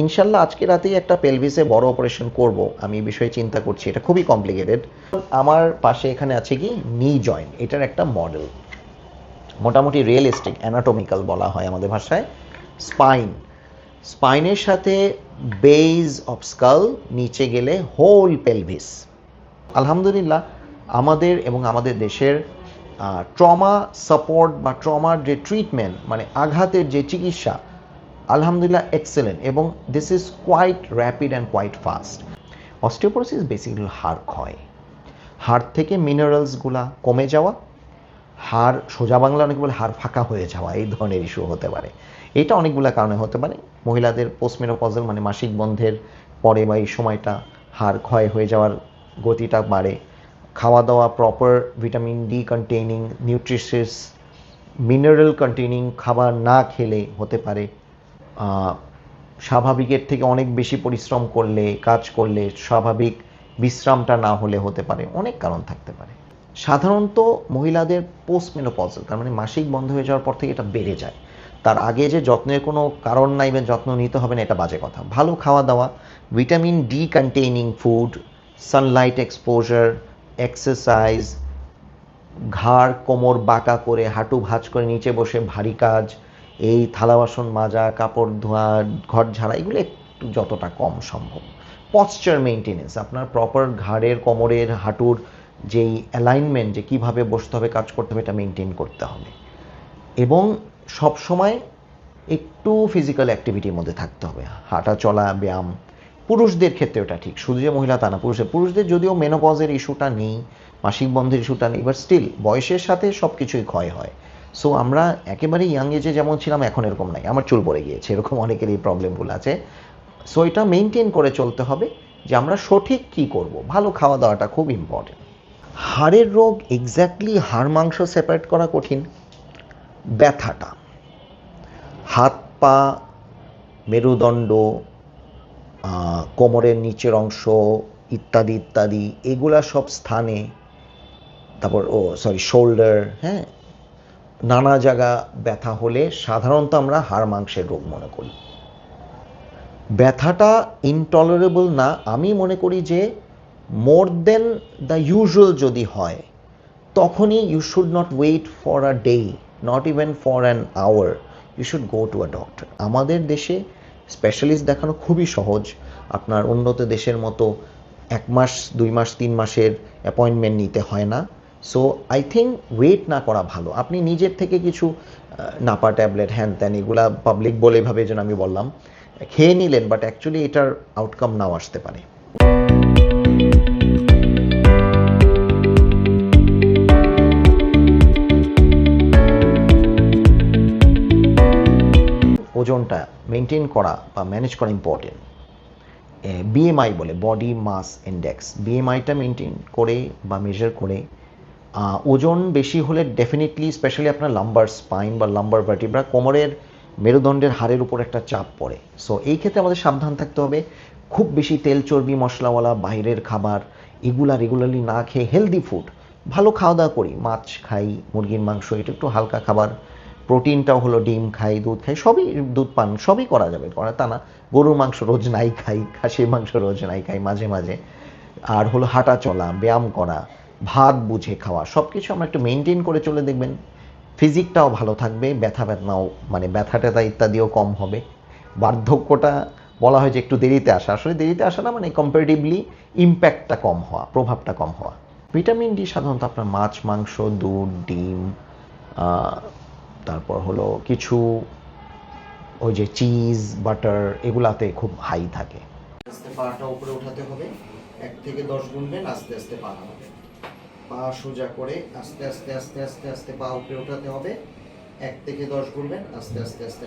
ইনশাল্লাহ আজকে রাতেই একটা পেলভিসে বড় অপারেশন করব, আমি এই বিষয়ে চিন্তা করছি। এটা খুবই কমপ্লিকেটেড। আমার পাশে এখানে আছে কি নি জয়েন্ট, এটার একটা মডেল, মোটামুটি রিয়েলিস্টিক অ্যানাটমিক্যাল বলা হয় আমাদের ভাষায়। স্পাইনের সাথে বেজ অফ স্কাল নিচে গেলে হোল পেলভিস। আলহামদুলিল্লাহ আমাদের এবং আমাদের দেশের ট্রমা সাপোর্ট বা ট্রমার যে ট্রিটমেন্ট, মানে আঘাতের যে চিকিৎসা, আলহামদুলিল্লাহ এক্সেলেন্ট, এবং this is quite rapid and quite fast. অস্টিওপোরোসিস বেসিক্যালি হাড় ক্ষয়, হাড় থেকে মিনারেলসগুলা কমে যাওয়া, হাড় সোজা বাংলা অনেকে বলে হাড় ফাঁকা হয়ে যাওয়া, এই ধরনের ইস্যু হতে পারে। এটা অনেকগুলো কারণে হতে পারে। মহিলাদের পোস্টমেনোপজাল মানে মাসিক বন্ধের পরে বা এই সময়টা হাড় ক্ষয় হয়ে যাওয়ার গতিটা বাড়ে। খাওয়া দাওয়া proper vitamin D containing, nutritious, mineral containing খাবার না খেলে হতে পারে। স্বাভাবিকের থেকে অনেক বেশি পরিশ্রম করলে, কাজ করলে স্বাভাবিক বিশ্রামটা না হলে হতে পারে, অনেক কারণ থাকতে পারে। সাধারণত মহিলাদের পোস্টমেনোপজাল তার মানে মাসিক বন্ধ হয়ে যাওয়ার পর থেকে এটা বেড়ে যায়। তার আগে যে যত্নের কোনো কারণ নাই বা যত্ন নিতে হবে না, এটা বাজে কথা। ভালো খাওয়া দাওয়া, vitamin D containing food, Sunlight exposure, exercise, ঘাড় কোমর বাঁকা করে হাঁটু ভাঁজ করে নিচে বসে ভারী কাজ, এই থালা বাসন মাজা, কাপড় ধোয়া, ঘর ঝাড়া, এগুলো একটু যতটা কম সম্ভব। পশ্চার মেনটেনেন্স, আপনার প্রপার ঘাড়ের, কোমরের, হাঁটুর যেই অ্যালাইনমেন্ট, যে কীভাবে বসতে হবে, কাজ করতে হবে, এটা মেনটেন করতে হবে। এবং সব সময় একটু ফিজিক্যাল অ্যাক্টিভিটির মধ্যে থাকতে হবে, হাঁটা চলা, ব্যায়াম। পুরুষদের ক্ষেত্রে ওটা ঠিক, শুধু যে মহিলা তা না, পুরুষদের যদিও মেনোপজের ইস্যুটা নেই, মাসিক বন্ধের ইস্যুটা নেই, বাট স্টিল বয়সের সাথে সব কিছুই ক্ষয় হয়। সো আমরা একেবারে ইয়াং এজে যেমন ছিলাম এখন এরকম নাই, আমার চুল পড়ে গিয়েছে, এরকম অনেকের এই প্রবলেমগুলো আছে। সো এটা মেনটেন করে চলতে হবে যে আমরা সঠিক কী করব। ভালো খাওয়া দাওয়াটা খুব ইম্পর্টেন্ট। হাড়ের রোগ এক্স্যাক্টলি হাড় মাংস সেপারেট করা কঠিন। ব্যথাটা হাত পা, মেরুদণ্ড, কোমরের নিচের অংশ ইত্যাদি ইত্যাদি, এগুলা সব স্থানে, তারপর শোল্ডার, হ্যাঁ, নানা জায়গা ব্যথা হলে সাধারণত আমরা হাড় মাংসের রোগ মনে করি। ব্যথাটা ইনটলারেবল না, আমি মনে করি যে মোর দেন দ্য ইউজুয়াল যদি হয়, তখনই you should not wait for a day, not even for an hour, you should go to a doctor. আমাদের দেশে স্পেশালিস্ট দেখানো খুবই সহজ, আপনার উন্নত দেশের মতো 1 মাস 2 মাস 3 মাসের অ্যাপয়েন্টমেন্ট নিতে হয় না। সো আই থিঙ্ক ওয়েট না করা ভালো। আপনি নিজের থেকে কিছু নাপা ট্যাবলেট, হ্যান ত্যান, এগুলা পাবলিক বলে এভাবে যেন আমি বললাম, খেয়ে নিলেন, বাট অ্যাকচুয়ালি এটার আউটকাম নাও আসতে পারে। ওজনটা মেনটেন করা বা ম্যানেজ করা ইম্পর্টেন্ট। বিএমআই বলে, বডি মাস ইন্ডেক্স, বিএমআইটা মেনটেন করে বা মেজার করে ওজন বেশি হলে ডেফিনেটলি, স্পেশালি আপনার লাম্বার স্পাইন বা লাম্বার ভার্টিব্রা, কোমরের মেরুদণ্ডের হাড়ের উপর একটা চাপ পড়ে। সো এই ক্ষেত্রে আমাদের সাবধান থাকতে হবে। খুব বেশি তেল চর্বি মশলাওয়ালা বাইরের খাবার এগুলা রেগুলারলি না খেয়ে হেলদি ফুড, ভালো খাওয়া দাওয়া করি, মাছ খাই, মুরগির মাংস, এটা একটু হালকা খাবার, প্রোটিনটাও হলো ডিম খাই, দুধ খাই, সবই, দুধ পান সবই করা যাবে, করা তা না। গরুর মাংস রোজ নাই খাই, খাসির মাংস রোজ নাই খাই, মাঝে মাঝে। আর হলো হাঁটা চলা, ব্যায়াম করা, ভাত বুঝে খাওয়া, সব কিছু আমরা একটু মেনটেন করে চলে দেখবেন ফিজিকটাও ভালো থাকবে, ব্যথা ব্যথাও মানে ব্যথা ট্যাথা ইত্যাদিও কম হবে। বার্ধক্যটা বলা হয় যে একটু দেরিতে আসা, আসলে দেরিতে আসা না, মানে কম্পারেটিভলি ইম্প্যাক্টটা কম হওয়া, প্রভাবটা কম হওয়া। ভিটামিন ডি সাধারণত আপনার মাছ, মাংস, দুধ, ডিম, তারপর হলো কিছু ওই যে চিজ, বাটার, এগুলাতে খুব হাই থাকে। আস্তে পাটা উপরে উঠাতে হবে, 1 থেকে 10 গুনবেন, আস্তে আস্তে পা নামাবে, পা সোজা করে আস্তে আস্তে আস্তে আস্তে আস্তে পা উপরে উঠাতে হবে, 1 থেকে 10 গুনবেন, আস্তে আস্তে আস্তে।